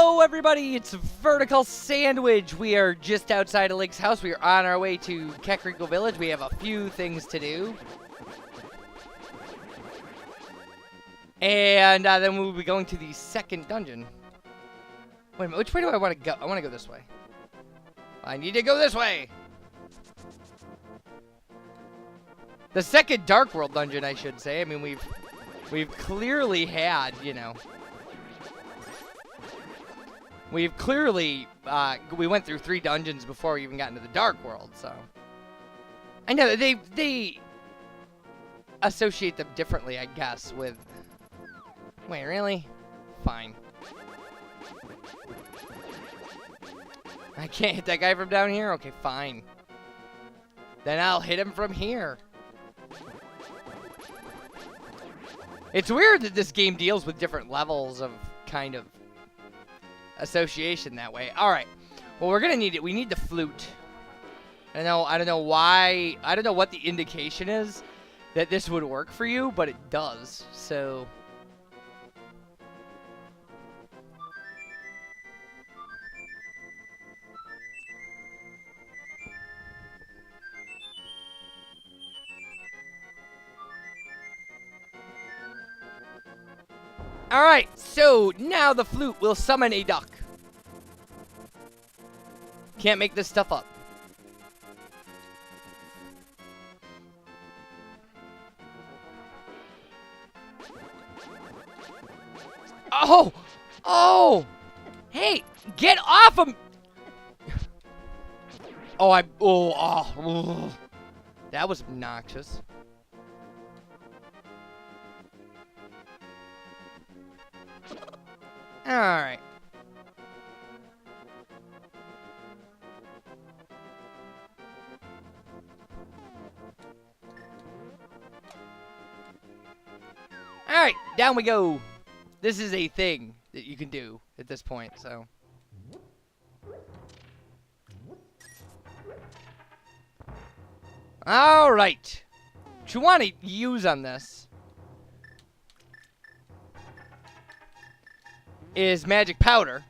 Hello everybody, it's Vertical Sandwich. We are just outside of Link's house. We are on our way to Kakariko Village. We have a few things to do. And then we'll be going to the second dungeon. Wait a minute, which way do I want to go? I want to go this way. I need to go this way! The second Dark World dungeon, I should say. I mean, we've clearly had, you know... We've clearly, we went through 3 dungeons before we even got into the Dark World, so... I know, they associate them differently, I guess, with... Wait, really? Fine. I can't hit that guy from down here? Okay, fine. Then I'll hit him from here. It's weird that this game deals with different levels of, kind of... association that way. All right. Well, we're gonna need it. We need the flute. I don't know why. I don't know what the indication is that this would work for you, but it does. So. All right. So now the flute will summon a duck. Can't make this stuff up. Oh! Oh! Hey! Get off him! Oh. That was obnoxious. Alright. Alright, down we go. This is a thing that you can do at this point, so. Alright. What you want to use on this is magic powder.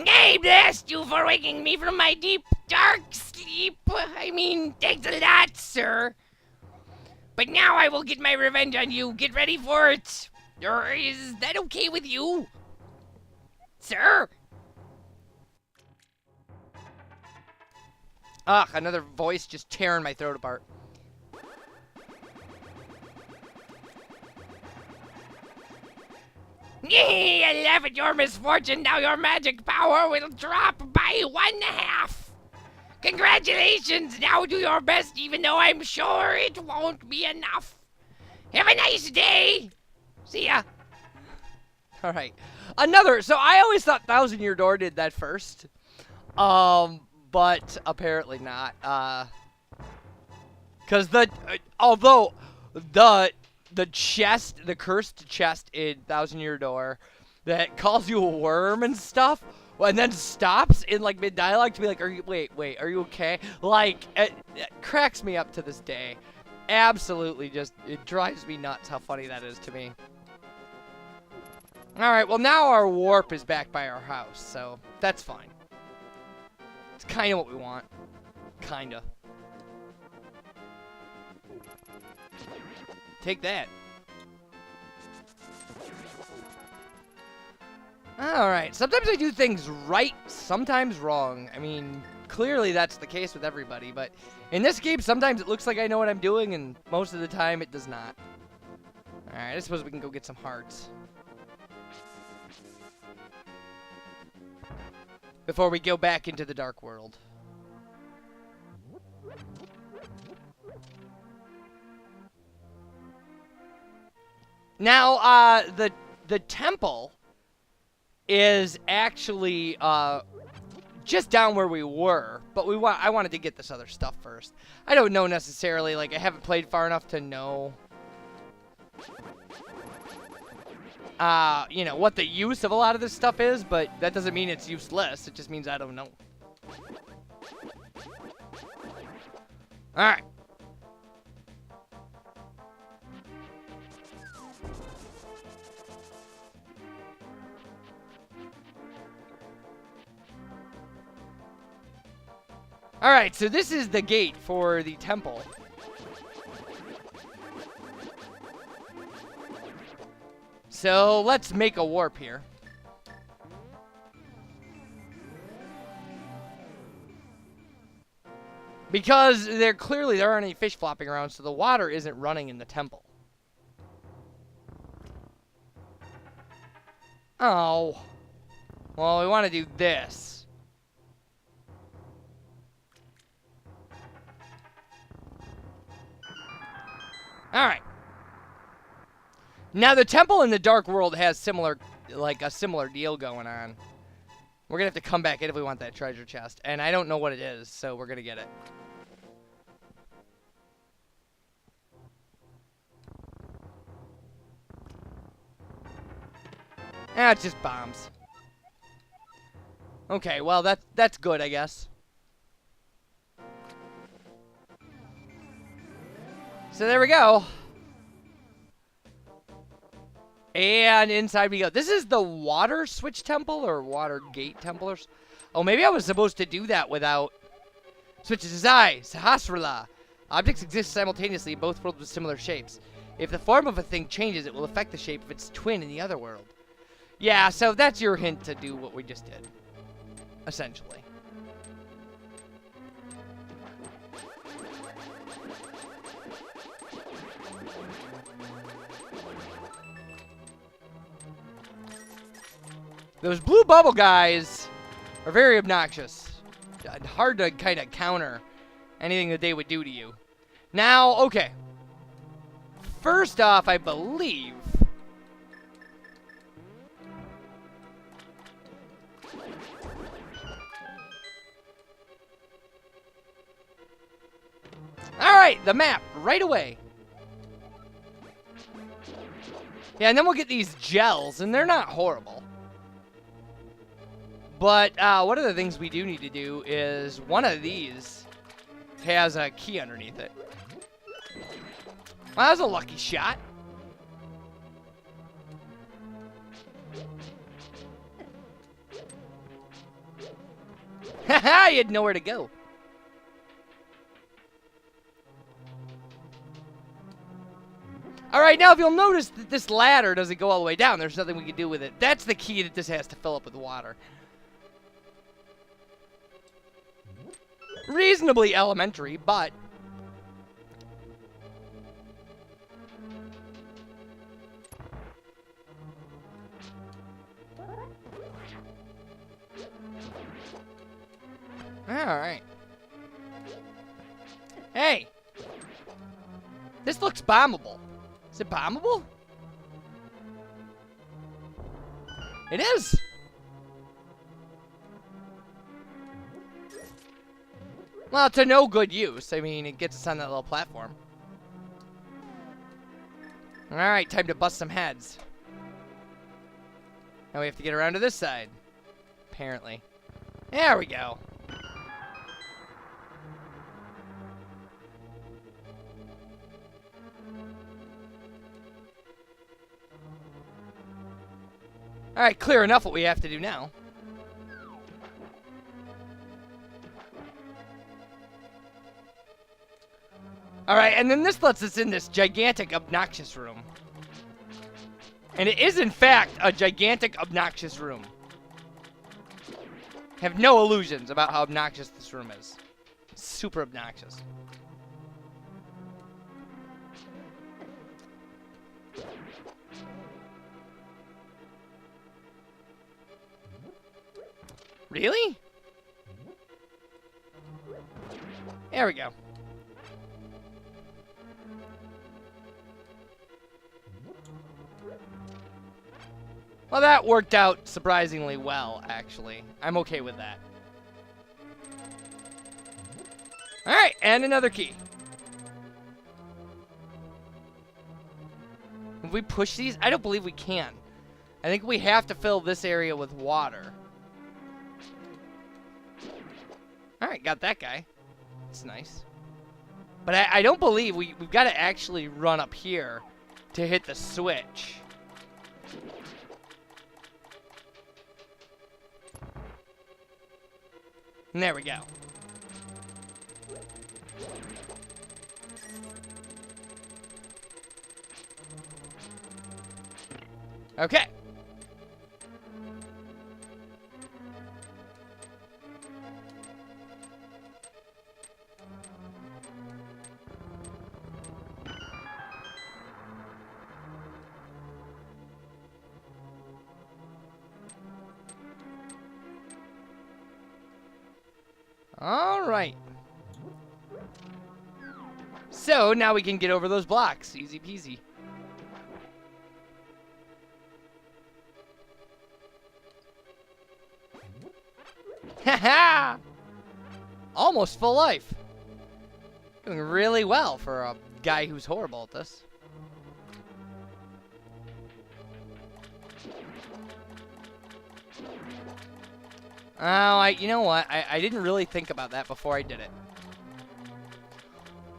I bless you for waking me from my deep, dark sleep. I mean, thanks a lot, sir. But now I will get my revenge on you. Get ready for it. Or is that okay with you, sir? Ugh, another voice just tearing my throat apart. I laugh at your misfortune. Now your magic power will drop by 1/2. Congratulations! Now do your best, even though I'm sure it won't be enough. Have a nice day. See ya. All right, another. So I always thought Thousand Year Door did that first, but apparently not. Because although the chest, the cursed chest in Thousand Year Door, that calls you a worm and stuff. And then stops in like mid-dialogue to be like, wait, are you okay? Like, it cracks me up to this day. Absolutely just, it drives me nuts how funny that is to me. Alright, well now our warp is back by our house, so that's fine. It's kind of what we want. Kinda. Take that. Alright, sometimes I do things right, sometimes wrong. I mean, clearly that's the case with everybody, but in this game, sometimes it looks like I know what I'm doing, and most of the time it does not. Alright, I suppose we can go get some hearts. Before we go back into the Dark World. Now, the temple is actually just down where we were, but I wanted to get this other stuff first. I don't know necessarily, like I haven't played far enough to know you know, what the use of a lot of this stuff is, but that doesn't mean it's useless. It just means I don't know. Alright. Alright, so this is the gate for the temple. So let's make a warp here. Because there aren't any fish flopping around, so the water isn't running in the temple. Oh. Well, we want to do this. Alright. Now, the temple in the Dark World has a similar deal going on. We're going to have to come back in if we want that treasure chest. And I don't know what it is, so we're going to get it. Ah, it's just bombs. Okay, well, that's good, I guess. So there we go. And inside we go. This is the water switch temple or water gate temple. Oh, maybe I was supposed to do that without... Switches his eye. Sahasrara. Objects exist simultaneously in both worlds with similar shapes. If the form of a thing changes, it will affect the shape of its twin in the other world. Yeah, so that's your hint to do what we just did. Essentially. Those blue bubble guys are very obnoxious. Hard to kind of counter anything that they would do to you. Now, okay. First off, I believe... Alright, the map, right away. Yeah, and then we'll get these gels, and they're not horrible. But one of the things we do need to do is one of these has a key underneath it. Well, that was a lucky shot. Haha, you had nowhere to go. Alright, now if you'll notice that this ladder doesn't go all the way down, there's nothing we can do with it. That's the key that this has to fill up with water. Reasonably elementary, but... Alright. Hey! This looks bombable. Is it bombable? It is! Well, to no good use. I mean, it gets us on that little platform. Alright, time to bust some heads. Now we have to get around to this side. Apparently. There we go. Alright, clear enough what we have to do now. Alright, and then this lets us in this gigantic, obnoxious room. And it is, in fact, a gigantic, obnoxious room. Have no illusions about how obnoxious this room is. It's super obnoxious. Really? There we go. Well, that worked out surprisingly well, actually. I'm okay with that. Alright, and another key. If we push these, I don't believe we can. I think we have to fill this area with water. Alright, got that guy. That's nice. But I don't believe we've got to actually run up here to hit the switch. And there we go. Okay. All right. So now we can get over those blocks. Easy peasy. Haha! Almost full life. Doing really well for a guy who's horrible at this. Oh, you know what? I didn't really think about that before I did it.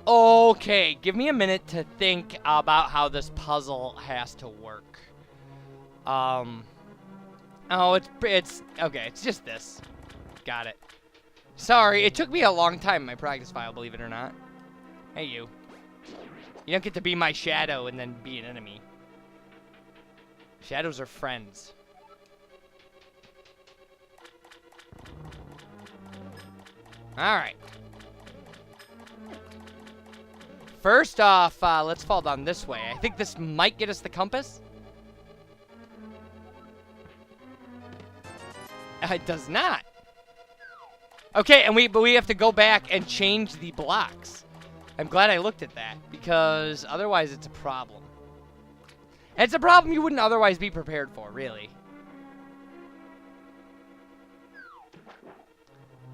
Okay, give me a minute to think about how this puzzle has to work. Oh, it's okay. It's just this. Got it. Sorry, it took me a long time in my practice file, believe it or not. Hey, you. You don't get to be my shadow and then be an enemy. Shadows are friends. Alright. First off, let's fall down this way. I think this might get us the compass. It does not. Okay, and we have to go back and change the blocks. I'm glad I looked at that, because otherwise it's a problem. And it's a problem you wouldn't otherwise be prepared for, really.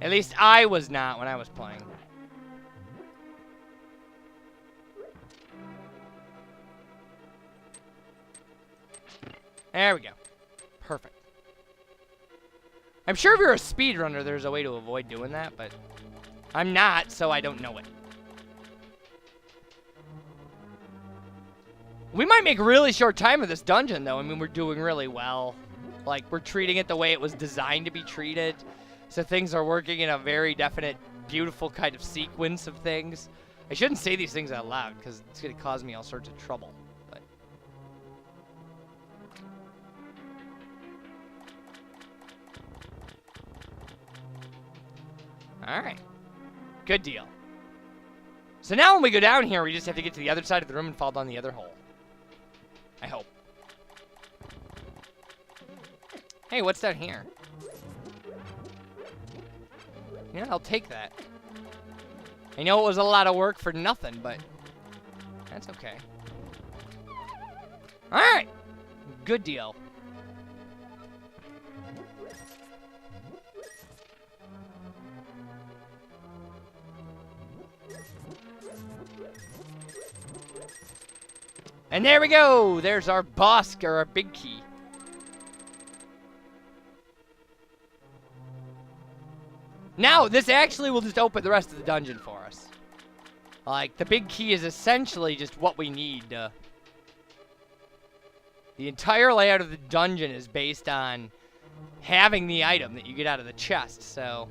At least I was not when I was playing. There we go. Perfect. I'm sure if you're a speedrunner, there's a way to avoid doing that, but I'm not, so I don't know it. We might make really short time of this dungeon, though. I mean, we're doing really well. Like, we're treating it the way it was designed to be treated. So things are working in a very definite, beautiful kind of sequence of things. I shouldn't say these things out loud, because it's going to cause me all sorts of trouble. But alright. Good deal. So now when we go down here, we just have to get to the other side of the room and fall down the other hole. I hope. Hey, what's down here? Yeah, I'll take that. I know it was a lot of work for nothing, but that's okay. Alright! Good deal. And there we go! There's our boss, or our big key. Now, this actually will just open the rest of the dungeon for us. Like, the big key is essentially just what we need. The entire layout of the dungeon is based on having the item that you get out of the chest, so...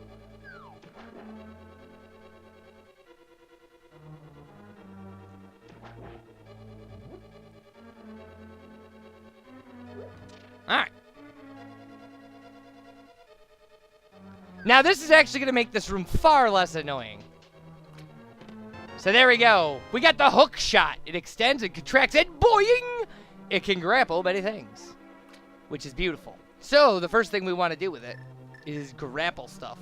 Alright. Now, this is actually going to make this room far less annoying. So there we go. We got the hook shot. It extends and contracts and boing! It can grapple many things, which is beautiful. So the first thing we want to do with it is grapple stuff.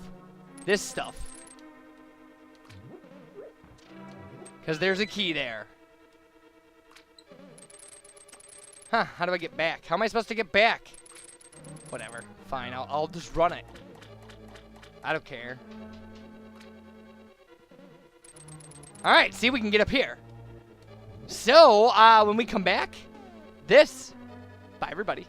This stuff. Because there's a key there. Huh, how do I get back? How am I supposed to get back? Whatever. Fine, I'll just run it. I don't care. Alright, see, we can get up here. So, when we come back, this... Bye, everybody.